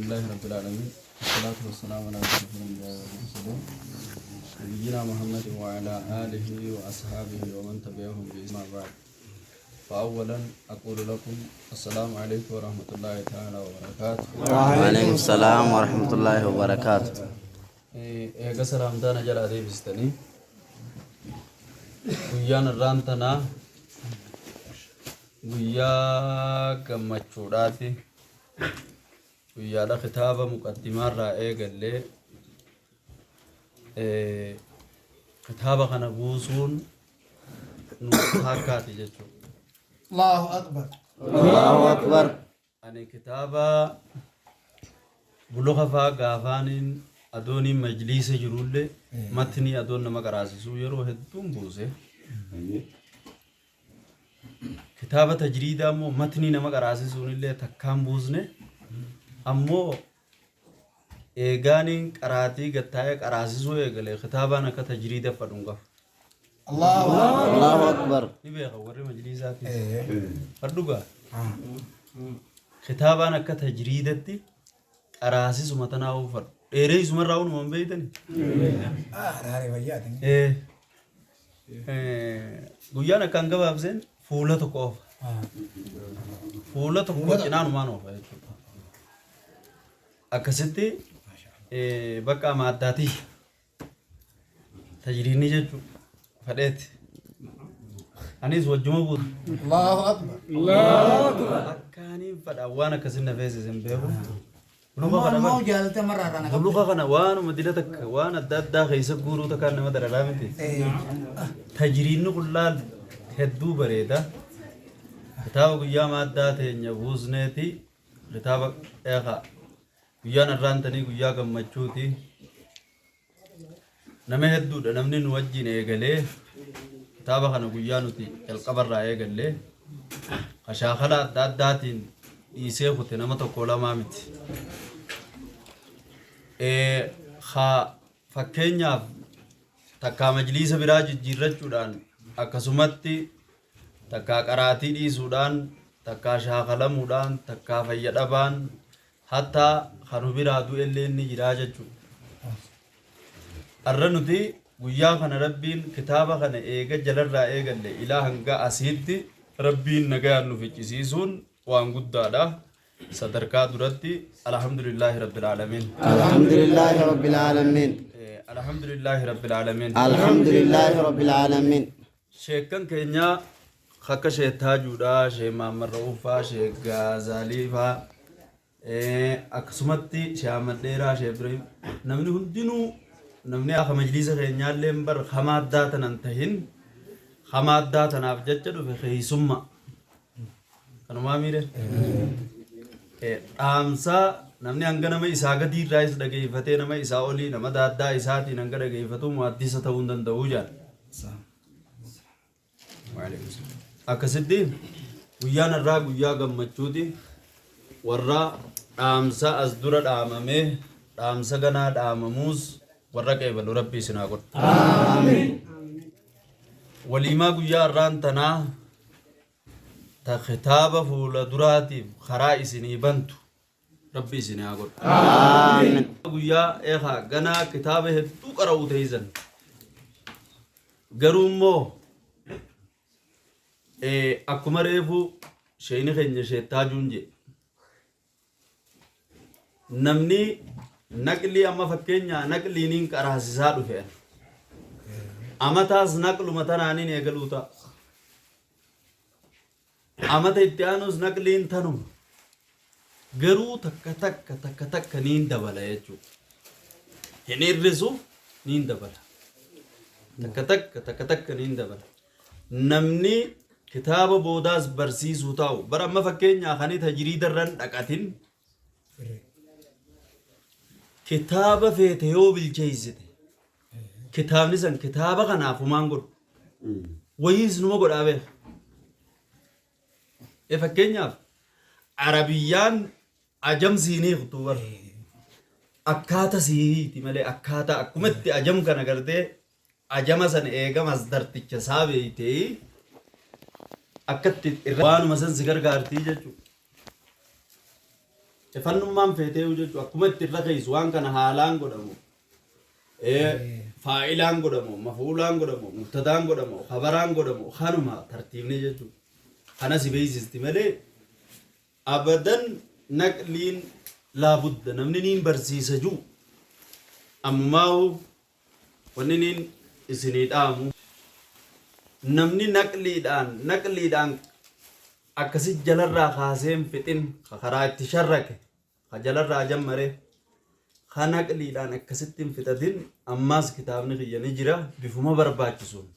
لله رب العالمين والصلاة والسلام على أشرف الأنبياء والمرسلين نبينا محمد وعلى آله وأصحابه ومن تبعهم بإحسان بعد. فأولا أقول لكم السلام عليكم ورحمة الله تعالى وبركاته. وعليكم السلام ورحمة الله وبركاته. إيجا سلام دانا جل أدي بستني ويان الرانتنا ويا كمچوداتي ويا دا كتابة مقدمة رأي قال لي كتابة خنا بوسون نحكاتي جتو. الله أكبر. الله أكبر. أنا كتابة بلوغة فاقافانين أدوني مجلس جرولة متني أدون نما كراسيسو يرو هدوم بوسه كتابة تجريدة مو متني نما كراسيسو نيلة تكام بوسنه أمو إيجانين كراتي قطعة كراسيسو إيجله كتابة نك تجريدة فدونغا. الله أكبر. نبيه خبره مجلسات فدونغا. كتابة نك تجريدة تي كراسيسو متنا هو فد. إيريز مرّاون من بيتني. هاري وياتني. guyyaa nakkaan gabaabseen fuula tokko oofa. Fuula tokko cinaan maan oofa jechuudha. Akkasitti bakka amaaddaati tajriinni jechuudha fadheeti. Anis wajjuma buutu. الله أكبر. Akkaaniin fadha waan akkasin na feesisan beeku. ما جالت مرة أنا. Buluqa kana waanuma dila takka waan adda addaa keessa guuruu takkaan nama dararaa miti. Tajriinni qullaal hedduu bareeda. Kitaaba guyyaa maaddaa teenya buusneeti. Kitaaba eegaa guyyaan arraantanii guyyaa gammachuuti. Nama hedduudha namni nu wajjin eegalee kitaaba kana guyyaa nuti jalqabarraa eegallee kashaakala adda addaatiin dhiisee kute nama tokko lamaa miti. Fakkeenyaaf takkaa majliisa biraa jijjiirrachuudhaan akkasumatti takkaa qaraatii dhiisuudhaan takkaa shaakalamuudhaan takkaa fayyadhabaan hattaa kanu biraa du'ellee ni jiraa jechuudha. Arra nuti guyyaa kana rabbiin kitaaba kana eega jalarraa eegalle ilaa hanga asiitti rabbiin nagaan nu ficcisiisuun waan guddaadha. صدركا درتي الحمد لله رب العالمين. الحمد لله رب العالمين. الحمد لله رب العالمين. الحمد لله رب العالمين. شيكن كينيا خكا شيتا جودا شي مامر روفا شي غازاليفا اكسمتي شامل ديرا شي ابراهيم نمني هندينو نمني اخ مجلس كينيا لمبر خمات داتن انتهين خمات داتن افجچدو في خيسما كانوا ما ميره Dhaamsa namni hanga nama isaa gadi irraa is dhageeffatee nama isaa olii nama daaddaa isaatiin hanga dhageeffatu mu'addisa ta'uu hin danda'u jedhan. Akkasitti guyyaan irraa guyyaa gammachuuti warra dhaamsa as dura dhaamamee dhaamsa ganaa dhaamamuus warra qeebalu rabbii isin haa godhu. Waliimaa guyyaa irraan tanaa kitaaba fuula duraatiif karaa isinii bantu rabbi isinii haa godhu. Amiin. Guyyaa eegaa ganaa kitaaba hedduu qara'uu teessan. Garuu immoo akkuma reefu sheeyni keenya sheettaa juunje. Namni naqlii amma fakkeenyaa naqliiniin qaraasisaa dhufe. Amataas naqluma tanaaniin eegaluu ta'a. Amata itti aanus naqliin tanuma garuu takka takka niin dabala jechuudha. Hin hir'isu niin dabala. Takka takka niin dabala. Namni kitaaba boodaas barsiisuu ta'u bara amma fakkeenyaa kan tajriidarran dhaqatin kitaaba feete yoo bilcheessite kitaabni san kitaaba kanaaf humaan godhu wayiis numa godhaa beeka. Fakkeenyaaf Arabiyyaan ajam siinii kutubar akkaataa siiti malee akkaataa akkumatti ajam kana gartee ajama san eegamas darticha saabeeytee akkatti waanuma san si gargaartii jechuudha. Fannummaan feetee jechuudha akkuma itti irra keessu waan kana haalaan godhamu faa'ilaan godhamu mafuulaan godhamu mubtadaan godhamu khabaraan godhamu kanuma tartiibni jechuudha kana si beeksisti malee abadan naqliin laabudda namni niin barsiisa juu ammoo wanni niin isinii dhaamu namni naqliidhaan akkasit jalarraa kaaseen fixin karaa itti sharrake ka jalarraa jammare ka naqliidhaan akkasittiin fixatin ammaas kitaabni kiyyanii jira bifuma barbaachisuun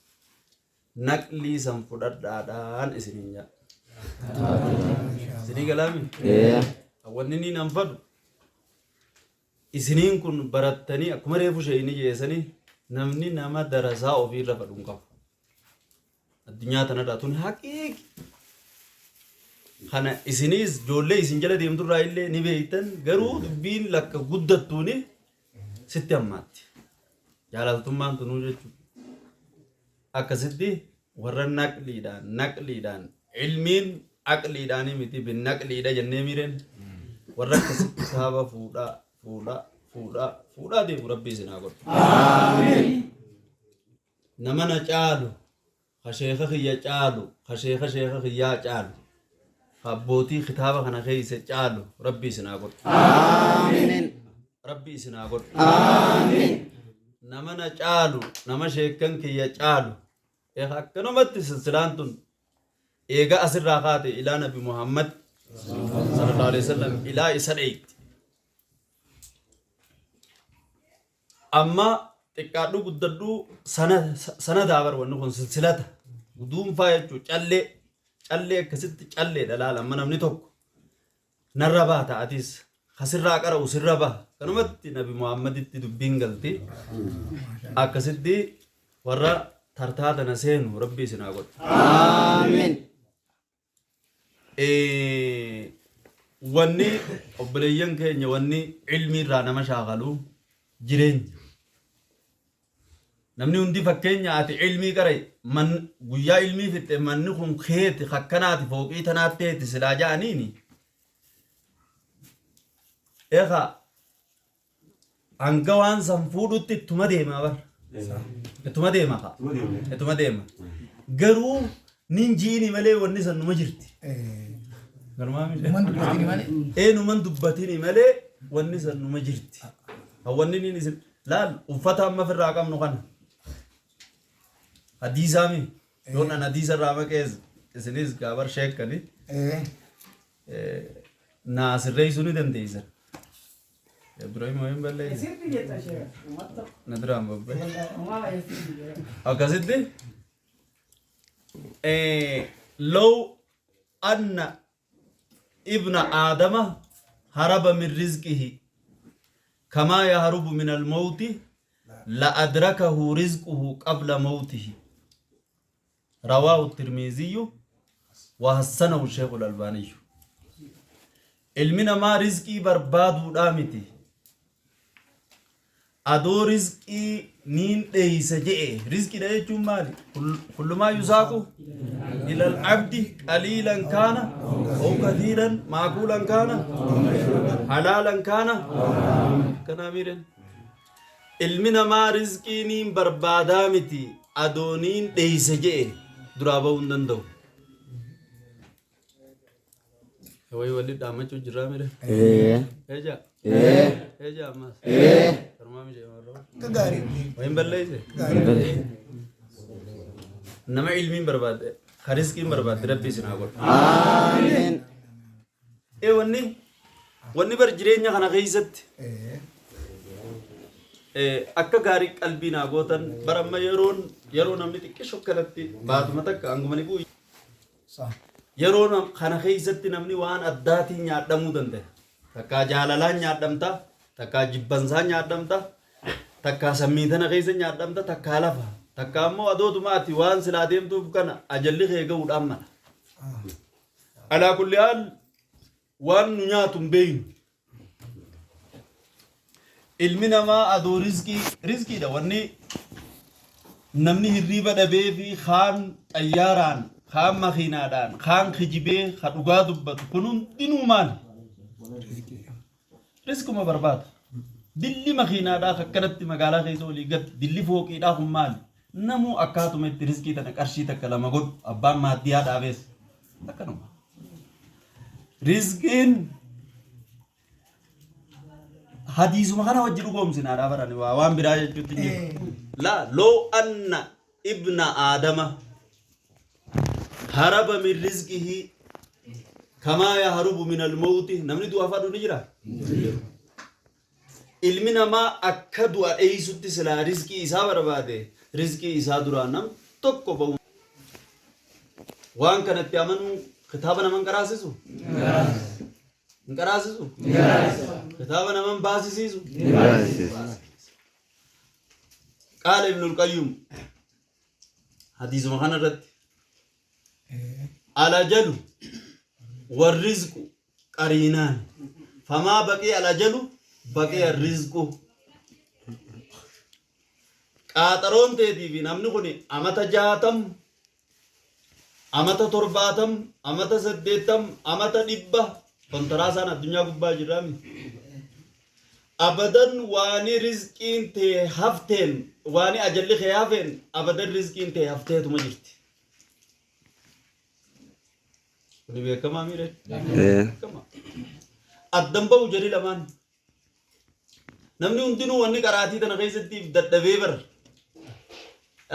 naqlii san fudhadhaadhaan isiniin jaa isinii galaami wanni niin anfadhu isiniin kun barattanii akkuma reefu sheeyini jeesanii namni nama darasaa ofiirra fadhuun qabu addunyaa tanarraa tun haqiiqi kana isinis ijoollee isin jala deemturraa illee ni beektan garuu dubbiin lakka guddattuuni sitti hammaatti jaalaltummaan tunuu jechuudha akkasitti warra naqliidhaan ilmiin aqliidhaanii miti bin naqliidha jennee miireen warra akkasitti kitaaba fuudhaa deemu rabbii isin haa godhu nama na caalu ka sheeka kiyya caalu ka sheeka kiyyaa caalu abbootii kitaaba kana keeyse caalu rabbii isin haa godhu rabbii isin haa godhu nama na caalu nama sheekan kiyya caalu akkanumatti silsilaan tun eega asirraa kaate ilaa nabi muhammad sallallahu alaihi wasallam ilaa isa dheeyti amma xiqqaadhu guddadhu sana daabar wanni kun silsilata duunfaa jechuu callee akkasitti callee dhalaala amma namni tokko narra baa ta'atis kasirraa qara'u sirra baa kanumatti nabi muhammaditti dubbiin galti akkasitti warra tartaa tana seenu rabbii isin haa godhu amiin wanni obboleeyyan keenya wanni ilmii irraa nama shaakalu jireenya namni hundi fakkeenya ati ilmii qare guyyaa ilmii fitte manni kun keeti hakkanaati fooqii tanaatteeti silaa ja'aniini hanga waan san fuudhutti ittuma deema bar ittuma deema garuu nin jiini malee wanni san numa jirti numan dubbatini malee wanni san numa jirti wanni nin isin laal uffata amma firraa qabnu kana hadiisaami yoon an hadiisa irraa maqees isinis gaabar sheekkani naa sirreessuu ni dandeeysan Ibrahim wayin balleeyse na duraan babbe akkasitti لو أن ابن آدم هرب من رزقه كما يهرب من الموت لأدركه رزقه قبل موته رواه الترمذي وحسنه الشيخ الألباني علمنا ما رزقي برباد دامتي أدو رزقي نين ليس جئ رزقي لا يجمال كل ما يساق إلى العبد قليلا كان أو كثيرا معقولا كان حلالا كان كناميرا علمنا ما رزقي نين بربادامتي أدو نين ليس جئ درابو نندو هو يولد دامج وجراميرا هجا هجا ماس فرمامي جاي كغاري وين بلليسه نما علمي برباد خريسكي برباد ربي سناغول آمين اي وني بر جيرينيا خنا غيست akka gaarii qalbii naa gootan baramma yeroo namni xiqqee shokkalatti baatuma takka angumani bu'u yeroo kana keessatti namni waan addaatiin nyaadhamuu danda'a takka jaalalaan nyaadhamta takka jibbansaan nyaadhamta takka sammiitana keessa nyaadhamta takka lafa takka ammoo adootuma ati waan silaa deemtuuf kana ajalli kee ga'uudhaan mala alaa kulli haal waan nu nyaatu hin beeynu ilmi namaa adoo rizqiidha wanni namni hirriiba dhabee fi kaan xayyaaraan kaan makiinaadhaan kaan kijibee ka dhugaa dubbatu kun hundinuu maali riskuma barbaada. Dilli makiinaadhaa akkanatti magaalaa keessa olii gad dilli fooqiidhaa kun maali? Namuu akkaatuma itti riskii tana qarshii takka lama godhu abbaan maaddiyaa dhaabees akkanuma. Riskiin hadiisuma kana wajji dhugoomsinaadhaa barani waan biraa jechuutti jiru. La loo anna ibna aadama haraba min rizqihi kamaa yaharubu min almawti namni du'a fadhu ni jira. Ilmi namaa akka du'a dheeysutti silaa rizqii isaa barbaade rizqii isaa duraan nam tokko ba'u. Waan kanatti amanuu kitaaba naman qaraasisu? Hin qaraasisu? Kitaaba naman baasisiisu? Qaala Ibnul Qayyum hadiisuma kana irratti alajalu warrizqu qariinaan famaa baqee alajalu baqee arrizqu qaaxaroon teetii fi namni kun amata 60 amata 70 amata 80 amata 100 kontaraa isaan addunyaa gubbaa jirami abadan waani rizqiin tee hafteen waani ajalli kee hafeen abadan rizqiin tee hafteetuma jirti. Kuni beekamaa miire? Addan ba'u jedhi lamaan. Namni hundinuu wanni qaraatii tana keessatti dadhabee bara.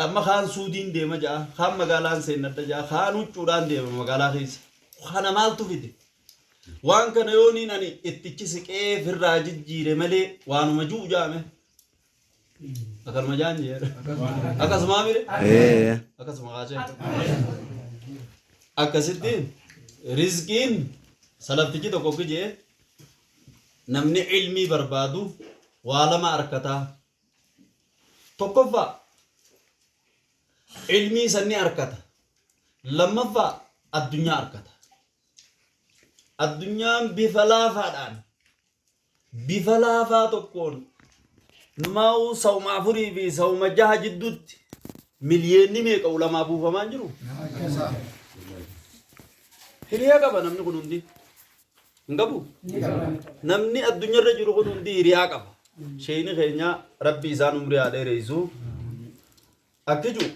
Amma kaan suudiin deema ja'a, kaan magaalaan seennadha ja'a, kaan huccuudhaan deema magaalaa keessa. Kana maaltu fide? Waan kana yooniin ani ittichi siqee firraa jijjiire malee waanuma ju'u jaame. Akkanuma jaan jeera. Akkasuma mire? Akkasuma kaasee. Akkasitti rizqiin salaftichi tokko jee namni ilmii barbaadu waa lama arkataa. Tokkoffaa ilmii sanni arkata. Lammaffaa addunyaa arkata. Addunyaan bifa laafaa tokkoon numaa'uu sawma 4 fi sawma 6 jidduutti miliyoonni meeqa ulamaa buufamaa jiru? Hiriyaa qaba namni kun hundi. Hin qabu? Namni addunyaarra jiru kun hundi hiriyaa qaba. Sheeyni keenya rabbi isaan umrii haa dheereessu. Akka jiru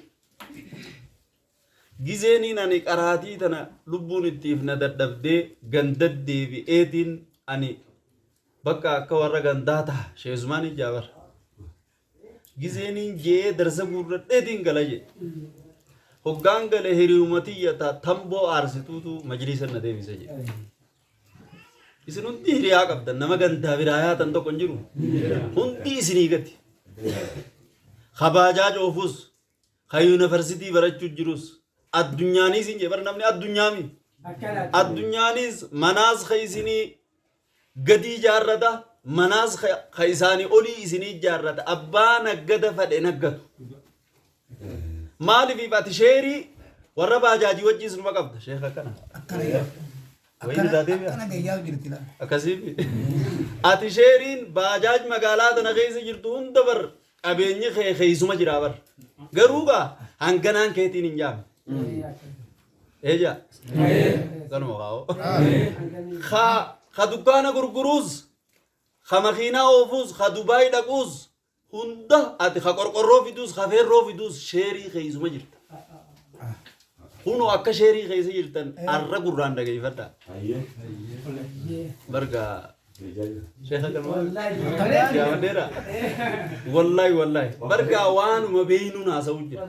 gizeeniin ani qaraatii tana lubbuun ittiif na dadhabdee gandad deebi'eetiin ani bakka akka warra gandaa ta'a sheezumaan ijaabar. Gizeeniin jee darsa guurradheetiin gala jedhe. Hoggaan gale hiriyumatiyyataa tamboo aarsituutu majliisa na deebisa jedhe. Isin hundi hiriyaa qabdan nama gandaa biraa yaatan tokko hin jiru. Hundi isinii gati. Kabaajaaj oofus, ka yuunivarsiitii barachuu jirus, addunyaanis hin jee bara namni addunyaami. Addunyaanis manaas ka isinii gadi ijaarrata, manaas ka isaanii olii isinii ijaarrata. Abbaa naggada fadhe naggatu. Maaliif ati sheerii warra baajaajii wajjiis numa qabda sheekha akkana. Akkana gayyaa jirti laa. Akkasiif ati sheeriin baajaaj magaalaa tana keessa jirtu hunda bar qabeenyi kee keeysuma jiraa bar. Garuu gaa hanganaan keetiin hin jaamne. Eeja. Kanuma kaa'o. Ka dukkaana gurguruus, ka makiinaa oofuus, ka Dubaay dhaquus hunda ati ka qorqorroo fiduus, ka feerroo fiduus sheerii keeysuma jirta. Kuno akka sheerii keessa jirtan arra gurraan dhageeffadha. Barga sheekha kanuma gaafadeera. Wallahi barga waanuma beeynuun haasa'uu jira.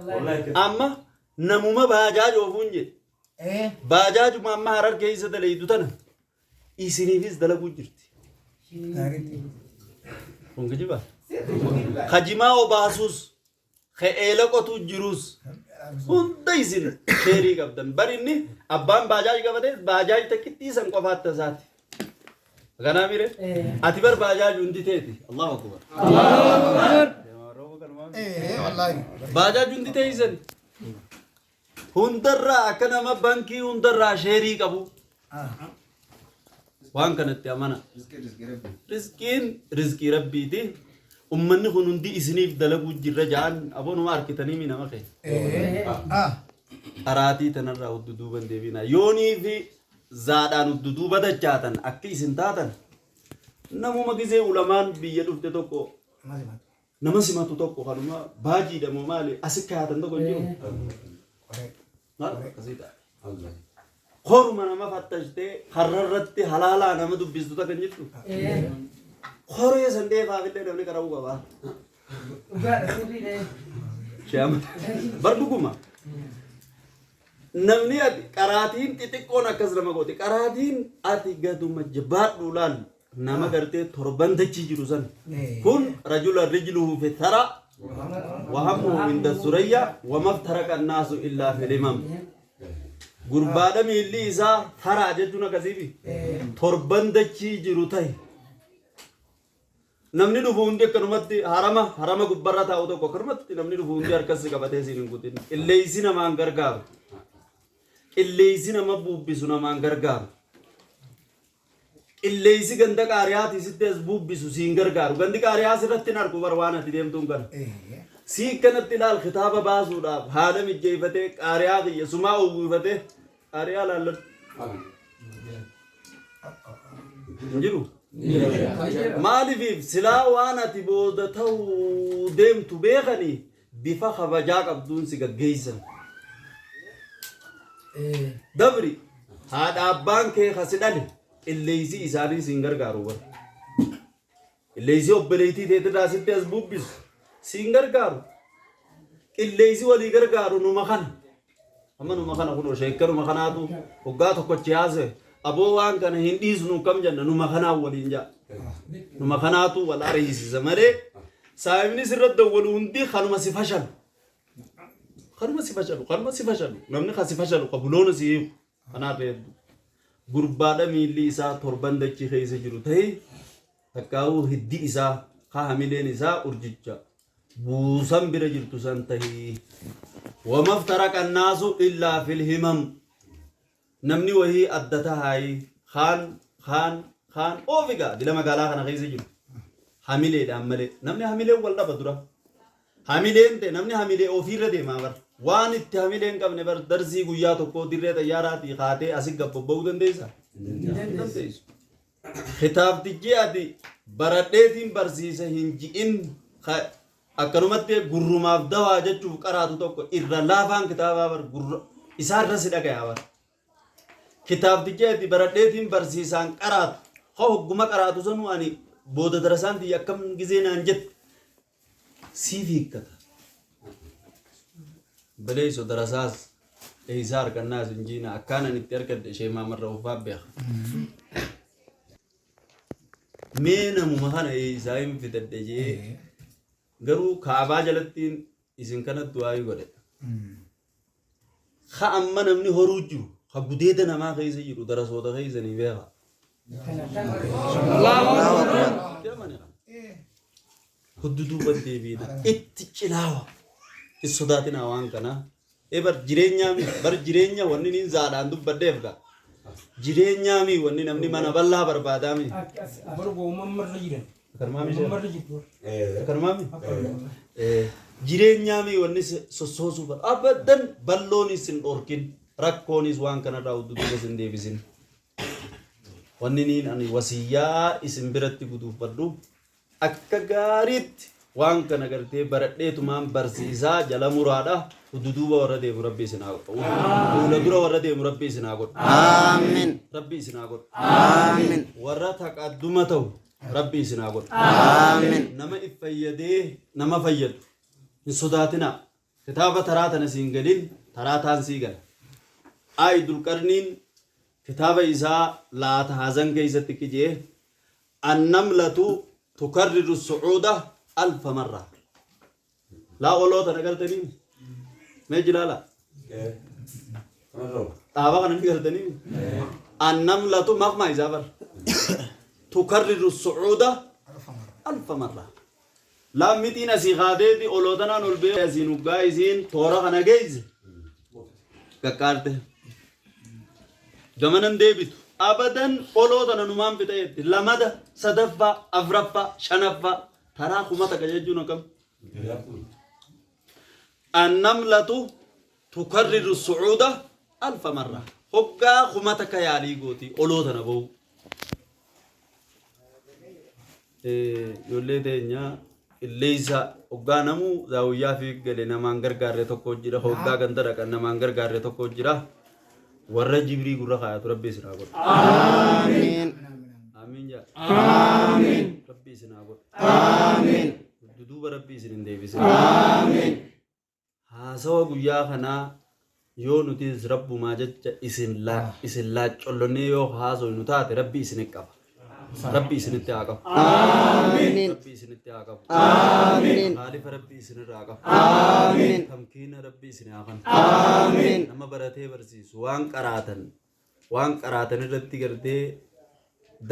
Amma namuma baajaaj oofuun jedhe. Baajaajuma amma harar keessa dalaydu tana isiniifis dalaguu jirti. Kun kijiba. Kajimaa obaasuus, ka eela qotuu jiruus hunda isin sheerii qabdan. Bari inni abbaan baajaaj qabatee baajaaj takkitti san qofaatti isaati. Kanaa mire ati bar baajaaj hundi teeti. Allahu akbar. Baajaaj hundi teeysan hundarraa akka nama bankii hundarraa sheerii qabu. Waan kanatti amana. Rizqiin rizqii rabbiiti. Ummanni kun hundi isiniif dalaguu jirra ja'an aboonuma harkitanii mi nama kee. Araatii tanarraa hudduduuban deebina. Yoonii fi zaadhaan hudduduuba dachaatan akka isin taatan namuma gizee ulamaan biyya dhufte tokko Masih mat. nama simatu tokko kanuma baajiidhamoo maali asi kaayatan tokko hin jiru. Korek. Maal akkasii ta'a. Koruma nama fattashtee har'a irratti halaalaa nama dubbistu takka hin jirtu. Koree san deefaafillee namni qara'uu qaba. Shaama barbuguma. Namni ati qaraatiin xixiqqoon akkas nama goote qaraatiin ati gaduma jabaadhu laal nama gartee torban dachii jiru san kun rajula rijluhu fi thara وهمه عند السرية وما افترق الناس إلا في الإمام غربادا ميلي إذا ثرى جدنا كذيبي تربان دچي جروتاي نمني دفون دي كرمتي حرامة غبرة تاو تو كرمتي نمني دفون دي أركز كبته سيرين كوتين اللي يسينا ما انغرغار اللي يسينا ما بوبسونا ما انغرغار اللي يسي غندق آريات يسيتس بوبسو سينغرغار غندق آريات سرتين أركو بروانا تديم تونغر سي كانت تلال خطابة بازودا هذا مجيفته آريات يسمع وغيفته آريات لالل نجرو مالي في سلا وانا تبود تو ديم تبيغني بفا خبجاك عبدون سيغا جيسن دبري هذا أبان كي خسدالي اللي يسي إساني سينغر غارو اللي يسي أبليتي تيتر راسيتي أسبوب بيس سينغر غارو اللي يسي ولي غارو نمخان أما نمخان أقول شيكر نمخاناتو وقاتو كتشيازه أبو وان كان هنديز نكم جنة نمخانا ولينجا نمخاناتو ولا رئيس زمري سايمني سرد دولوندي خانو مسيفاشل خانو مسيفاشل نمني خاسيفاشل قبلون سيو أنا ريد غربادا ميلي إسا تربان دچي خيسي جرو تهي تكاو هدي إسا خاهميلين إسا أرجيجا بوسان برجلتو سان تهي وما افترق الناس إلا في الهمم نمني وهي أدتا هاي خان أوفيقا دي لما قالا خانا خيسي جرو حاملي دامالي نمني حاملي والدا بدورا حاملين تي نمني حاملي أوفير دي مابر وان اتحاملين قبل بر درسي قويا توقو ديري تياراتي خاتي أسيق قبو بودن ديسا خطاب تجياتي بردتين برسيسة هنجئين أكرمت غرماف دوا جچو قراتو توقو إرلافان كتابا بر إسار رسيدا كيا بر خطاب تجياتي بردتين برسيسان قرات خو حكومة قراتو سنو آني بود درسان دي أكم گزين انجت سيفي كتا بليسو دراساس إيزار كناس إنجينا أكانا نتركد شيء ما مرة وفاب بيخ مينا ممهانا إيزايم في تدجي غرو كعبا جلتين إذن كانت دعاي غري خا أما نمني هروجو خا بديدا نما خيزي جرو دراسو دا خيزي نبيخا الله أكبر كيف ماني هدودو بدي بينا اتجلاوا الصداتنا وان كنا إبر جيرينيا مي بر جيرينيا وني نين زادان دو بديف كا جيرينيا مي وني نمني مانا بالله بربادا مي برغو ممر جيرين كرمامي ممر جيتو كرمامي جيرينيا مي وني سوسوسو بر أبدن بلوني سن أوركين ركوني زوان كنا راو دو بسن ديفيسين وني نين أني وسيا اسم برتي بدو بدو أكغاريت وان كان غرتي برده تمام برسيسا جلا مرادا ودودوبا ورده مربي سناغو ولا درا ورده مربي سناغو آمين ربي سناغو آمين ورا تقدمتو ربي سناغو آمين نما افيده نما فيد ان صداتنا كتابه تراتنا سينغدين تراتان سيغل ايد القرنين كتابه اذا لا تحزن كيزتك جه النمله تكرر الصعوده 1000 مرة لا والله تنقلتني ما جلالا طابا كان نقلتني النملة مغمى إزابر تكرر الصعود 1000 مرة لا متين سيغادي دي أولودنا نلبي يزينو غايزين تورا خنا غايز كاكارته جمانن ديبت أبدا أولودنا نمان بتايت لمدة صدفة أفرفة شنفة ترى خمسة كجيجونا كم النملة تكرر الصعود 1000 مرة هقا خمسة كيالي قوتي أولودنا بو ijoollee teenya qilleensa hoggaa namuu zaawuyyaa fi gale namaan gargaarre tokko jira hoggaa ganda dhaqan namaan gargaarre tokko jira warra jibrii gurra kaayatu rabbi isinaa godhu. Amiin. Amiin jaa. Amiin. Rabbi isinaa godhu. Amiin. Duduuba rabbi isin hin deebisin. Amiin. Haasawa guyyaa kanaa yoo nutis rabbumaa jecha isin laacollonnee yoo haasawu nu taate rabbi isin qaba. Rabbi isinitti haa qabu. Amiin. Rabbi isinitti haa qabu. Amiin. Haalifa rabbi isinirraa qabu. Amiin. Tamkiina rabbi isin haa qabu. Amiin. Nama baratee barsiisu waan qaraatan irratti gartee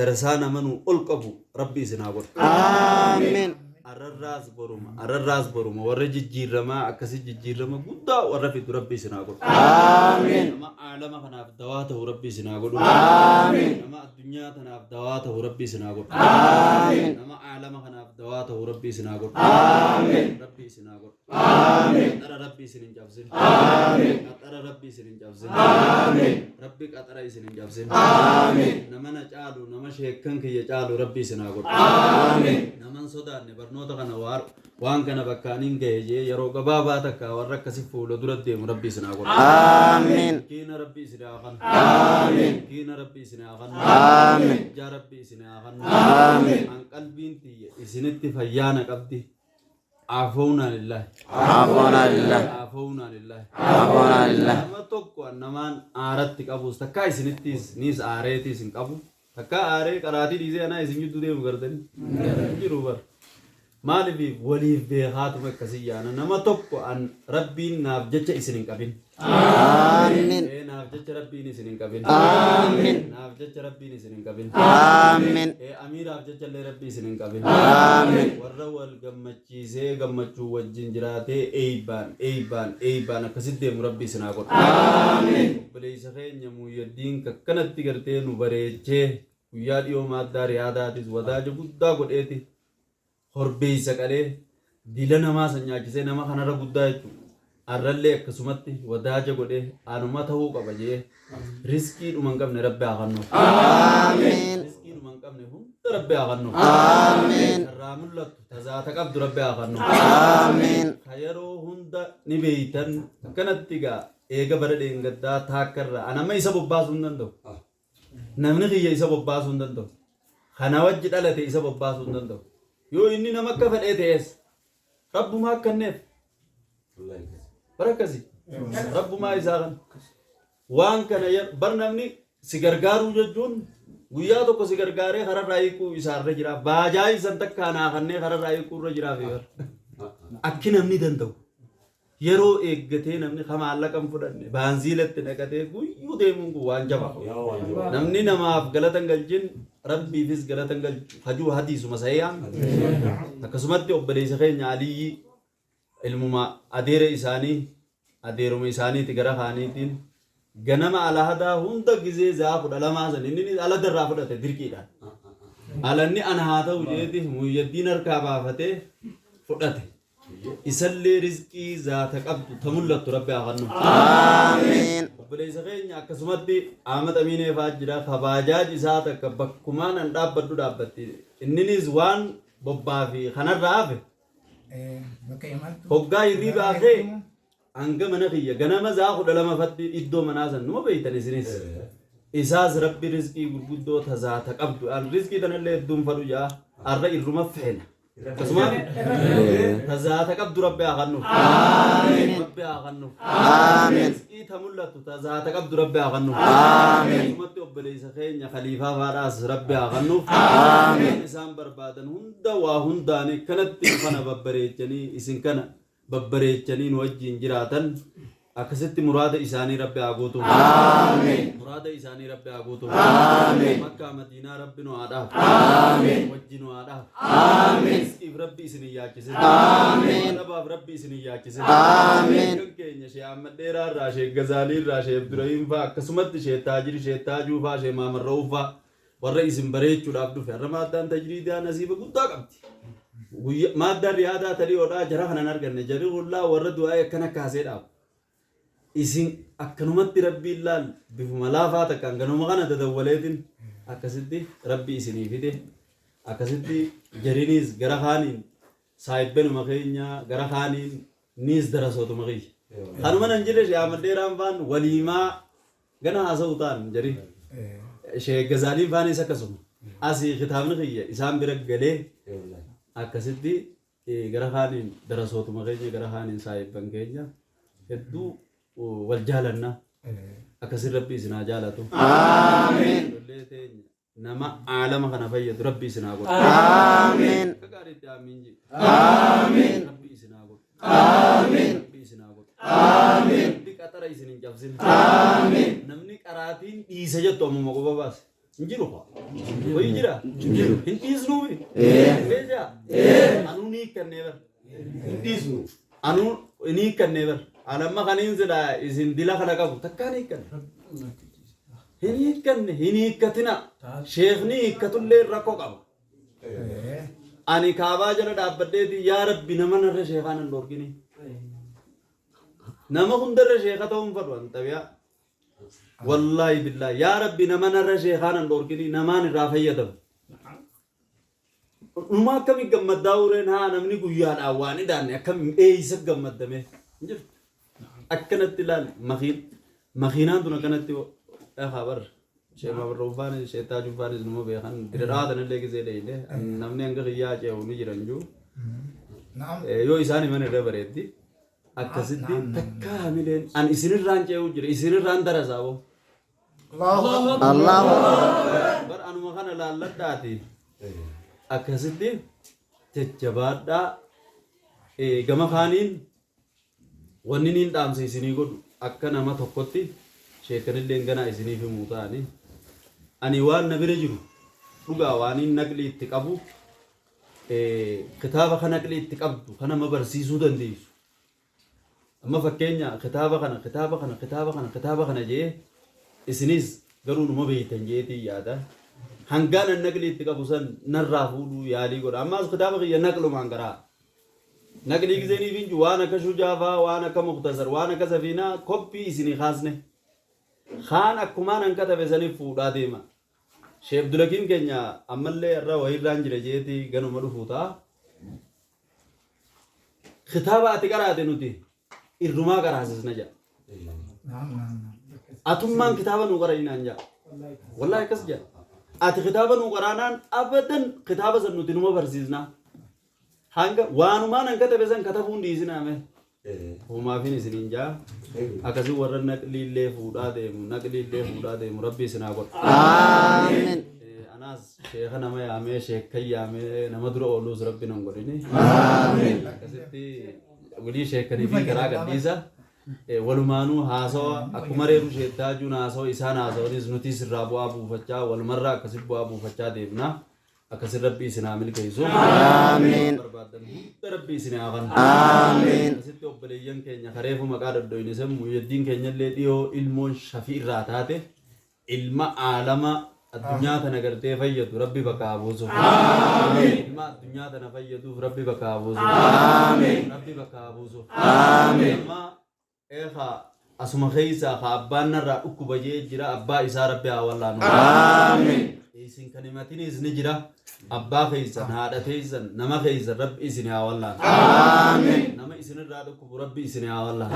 darasaa nama nu ol qabu rabbi isin haa godhu. Amiin. Ararraas boruma warra jijjiiramaa akkasii jijjiirama guddaa warra fidu rabbi isin haa godhu. Amiin. Nama aalama kanaaf dawaa ta'u rabbi isin haa godhu. Amiin. Nama addunyaa kanaaf dawaa ta'u rabbi isin haa godhu. Amiin. Nama aalama kanaaf dawaa ta'u rabbi isin haa godhu. Amiin. Rabbi isin haa godhu. Amiin. Qaxara rabbi isin hin cabsin. Amiin. Qaxara rabbi isin hin cabsin. Amiin. Rabbi qaxara isin hin cabsin. Amiin. Nama na caalu nama sheekkan kiyya caalu rabbi isin haa godhu. Amiin. Naman sodaanne barnoota kana waan kana bakkaaniin gahe jee yeroo gabaabaa takka warra akkasi fuula dura deemu rabbi isin haa godhu. Amiin. Kiina rabbi isin haa kannu. Amiin. Kiina rabbi isin haa kannu. Amiin. Ijaa rabbi isin haa kannu. Amiin. An qalbiin tiyya isinitti fayyaana qabdi. Afoona lillahi. Afoona lillahi. Afoona lillahi. Afoona lillahi. Nama tokko namaan aaratti qabus takka isinittis nis aareetis hin qabu. Takka aaree qaraatii dhiisee anaa isin jidduu deemu gartanii. Jiru bara. Maaliif waliif beekaatuma akkasii yaana nama tokko an rabbiin naaf jecha isin hin qabin. Amiin. Naaf jecha rabbiin isin hin qabin. Amiin. Naaf jecha rabbiin isin hin qabin. Amiin. Amiiraaf jecha illee rabbi isin hin qabin. Amiin. Warra wal gammachiisee gammachuu wajjin jiraatee eeybaan akkasitti deemu rabbi isin haa godhu. Amiin. Obboleessa keenya muyyaddiin akkanatti gartee nu bareechee guyyaa dhiyoo maaddaa riyaadaatis wadaaja guddaa godheeti. Horbeessa qalee dila namaa san nyaachisee nama kanarra guddaa jechuudha. Arrallee akkasumatti wadaaja godhee anuma ta'uu qaba jee riskii dhuma hin qabne rabbi haa kennuuf. Amiin. Riskii dhuma hin qabne hunda rabbi haa kennuuf. Amiin. Irraa mul'attu tazaata qabdu rabbi haa kennuuf. Amiin. Ka yeroo hunda ni beeytan akkanatti gaa eega bara dheengaddaa taakkarra anama isa bobbaasuu hin danda'u. Namni kiyya isa bobbaasuu hin danda'u. Kana wajji dhalate isa bobbaasuu hin danda'u. Yoo inni nama akka fedhee ta'es rabbumaa akkanneef bara akkasii rabbumaa isaa kan waan kana bar namni si gargaaruu jechuun guyyaa tokko si gargaaree kararraa hiikuu isaarra jira baajaa isan takka anaa kannee kararraa hiikuu irra jiraaf akki namni danda'u yeroo eeggatee namni maallaqa hin fudhanne baanziilatti naqatee guyyuu deemuun kun waan jaba namni namaaf galata hin galchin rabbiifis galata hin galchu hajuu hadiisuma sayyaan akkasumatti obboleessa keenya aliyyi ilmuma adeeruma isaaniiti gara kaaniitiin ganama alahadaa hunda gizee zaa 12 san inni aladarraa fudhate dirqiidhaan alanni ana haa ta'u jeeti muyyaddiin harkaa baafatee fudhate isallee rizqii zaata qabdu ta mul'attu rabbi haa kennu. Amiin. Obboleessa keenya akkasumatti Ahmad Aminee fa'aa jira kabaajaaj isaa takka bakkumaan an dhaabbaddu dhaabbatti inninis waan bobbaa fi kanarraa hafe hoggaa hirrii baafee hanga mana kiyya ganama zaa 12 fatti iddoo manaa san numa beeytan isinis isaas rabbi rizqii gurguddoo ta zaata qabdu an rizqii tanallee hedduun fadhu jaa arra irruma feena. Kasumatti tazaata qabdu rabbi haa kennuuf. Amiin. Rabbi haa kennuuf. Amiin. Ita mul'attu tazaata qabdu rabbi haa kennuuf. Amiin. Kasumatti obboleessa keenya khaliifaa faadhaas rabbi haa kennuuf. Amiin. Isaan barbaadan hunda waa hundaani kanatti kana babbareechanii isin kana babbareechanii nu wajjin jiraatan akkasitti muraada isaanii rabbi haa guutuuf. Amiin. Muraada isaanii rabbi haa guutuuf. Amiin. Makkaa Madiinaa rabbi nu haa dhaaf. Amiin. Wajji nu haa dhaaf. Amiin. Rizqiif rabbi isin yaachisin. Amiin. Dhabaaf rabbi isin yaachisin. Amiin. Kan keenya shee Ahmad Dheeraa irraa shee Gazaalii irraa shee Abdurrahiim fa'aa akkasumatti shee Taajiri shee Taajuu fa'aa shee Maamarra'uu fa'aa warra isin bareechuudhaaf dhufe har'a maaddaan tajriidaa nasiiba guddaa qabdi. Maaddaan riyaadaa talii odhaa jara kanan arganne jarri hullaa warra du'aa akkana kaasee dhaabu. Isin akkanumatti rabbi ilaal bifuma laafaa takkaan ganuma kana dadawwaleetiin akkasitti rabbi isinii fide akkasitti jariinis gara kaaniin saayibbenuma keenya gara kaaniin niis darasootuma kiyya. Kanuma nan jedhe shaamadheeraan faan waliimaa gana haasa'u ta'an jarii. Sheeggazaaliin faanis akkasuma. Asii kitaabni kiyya isaan bira galee akkasitti gara kaaniin darasootuma keenya gara kaaniin saayibban keenya hedduu wal jaalannaa. Akkasiin rabbi isinaa jaalatu. Amiin. Nama aalama kana fayyadu rabbi isinaa godhu. Amiin. Gaariitti amiin jedhu. Amiin. Rabbi isinaa godhu. Amiin. Rabbi isinaa godhu. Amiin. Rabbi qaxara isin hin cabsin. Amiin. Namni qaraatiin dhiisa jettu ammuma qofa baase. Hin jiru faa. Hoyi jira. Hin dhiisnuufi. Beeja. Anuu ni hiikkannee bara. Hin dhiisnu. Anuu ni hiikkannee bara. Alamma kaniin sila isin dila kana qabu takkaan hiikkanne. Hin hiikkanne hin hiikkatina. Sheekni hiikkatullee rakkoo qaba. Ani kaabaa jala dhaabbadheeti yaa rabbi nama narra sheekaan hin dhorkini. Nama hundarra sheeka ta'uun fadhu an tabi'a. Wallaahi billaahi yaa rabbi nama narra sheekaan hin dhorkini namaan irraa fayyadamu. Numa akkami gammaddaa ureen haa namni guyyaadhaan waan idaanne akkami eeyisa gammaddame jirtu. Akkanatti ilaali makiinaan tun akkanatti dhaabara. Sheema barroofaanis sheetaa juufaanis numa beekan bira dhaatan illee gisee dheeylee namni hanga kiyyaa ce'u ni jiran jiru. Yoo isaan himan irra bareeddi akkasitti takka hamileen an isinirraan ce'u jira isinirraan darasaa boo. Allahu Bar anuma kana laalladhaati akkasitti jajjabaadhaa gama kaaniin wanni niin dhaamsa isinii godhu akka nama tokkotti sheekanillee ganaa isiniif himuu ta'anii ani waan na bira jiru dhugaa waaniin naqli itti qabu kitaaba kan naqli itti qabdu kan nama barsiisuu dandeessu. Amma fakkeenya kitaaba kana jee isinis garuu numa beeytan jeetii yaada. Hangaan an naqli itti qabu san narraa fuudhuu yaalii godha. Ammaas kitaaba kiyya naqlumaan garaa. Naqli giseenii finju waan akka shujaafaa, waan akka muktasar, waan akka safiinaa koppii isinii kaasne. Kaan akkumaan an katabe saniif fuudhaa deema. Sheef Abdulakiim keenya ammallee irra wayirraan jira jeetii ganuma dhufuu ta'a. Kitaaba ati qaraate nuti irrumaa qaraasisna jedha. Atummaan kitaaba nuu qara'inaan jedha. Wallaahi akkas jedha. Ati kitaaba nuu qaraanaan abadan kitaaba san nuti numa barsiisnaa. Hanga waanumaan an katabe san katabuun dhiisinaame. Humaafin isiniin jaa akkasii warra naqliillee fuudhaa deemu rabbi isinaa godha. Amiin. Anaas sheeka nama yaamee sheekkan yaamee nama dura ooluus rabbi nan godhini. Amiin. Akkasitti walii sheekkanii fi karaa gadhiisa. Walumaanuu haasawa akkuma reefu sheettaajuun haasawa isaan haasawanis nuti sirraa bu'aa buufachaa walumarraa akkasii bu'aa buufachaa deemna. Akkasii rabbi isinaa milkeessu. Amiin. Rabbi isinaa kan. Amiin. Akkasitti obboleeyyan keenya kareefu maqaa daddoyne san muyyaddiin keenyallee dhiyoo ilmoon shafii irraa taate ilma aalama addunyaa tana gartee fayyadu rabbi bakka buusu. Ilma addunyaa tana fayyaduuf rabbi bakka buusu. Rabbi bakka buusu. Amma eegaa asuma keeysaa ka abbaan narraa dhukkuba jee jira abbaa isaa rabbi haa wallaanu. Isin kan himatinis ni jira abbaa keeysan haadha keeysan nama keeysan rabbi isin haa wallaanu. Nama isinirraa dhukkubu rabbi isin haa wallaanu.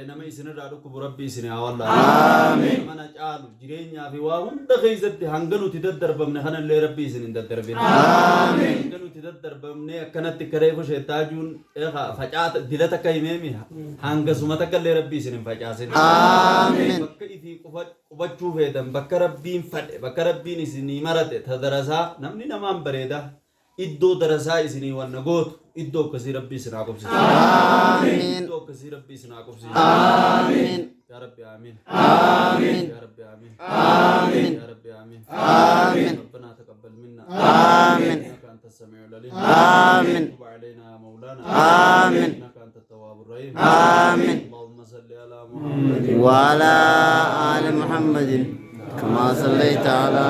Nama isinirraa dhukkubu rabbi isin haa wallaanu. Nama na caalu jireenyaa fi waa hunda keeysatti hanga nuti daddarbamne kanallee rabbi isin hin daddarbin. Hanga nuti daddarbamne akkanatti kareefu sheettaajuun facaata dilata akka himeemi hangasuma takkallee rabbi isin hin facaasin. Bakka ifii qubachuu feetan bakka rabbiin fadhe bakka rabbiin isinii marate ta darasaa namni namaan bareeda iddoo darasaa isinii wanna gootu iddoo akkasii rabbi isinaa qubsiisa. Iddoo akkasii rabbi isinaa qubsiisa. يا ربي آمين. يا ربي آمين. يا ربي آمين. ربنا تقبل منا. إنك أنت السميع العليم. تب علينا يا مولانا. إنك أنت التواب الرحيم. اللهم صل على محمد وعلى آل محمد كما صليت على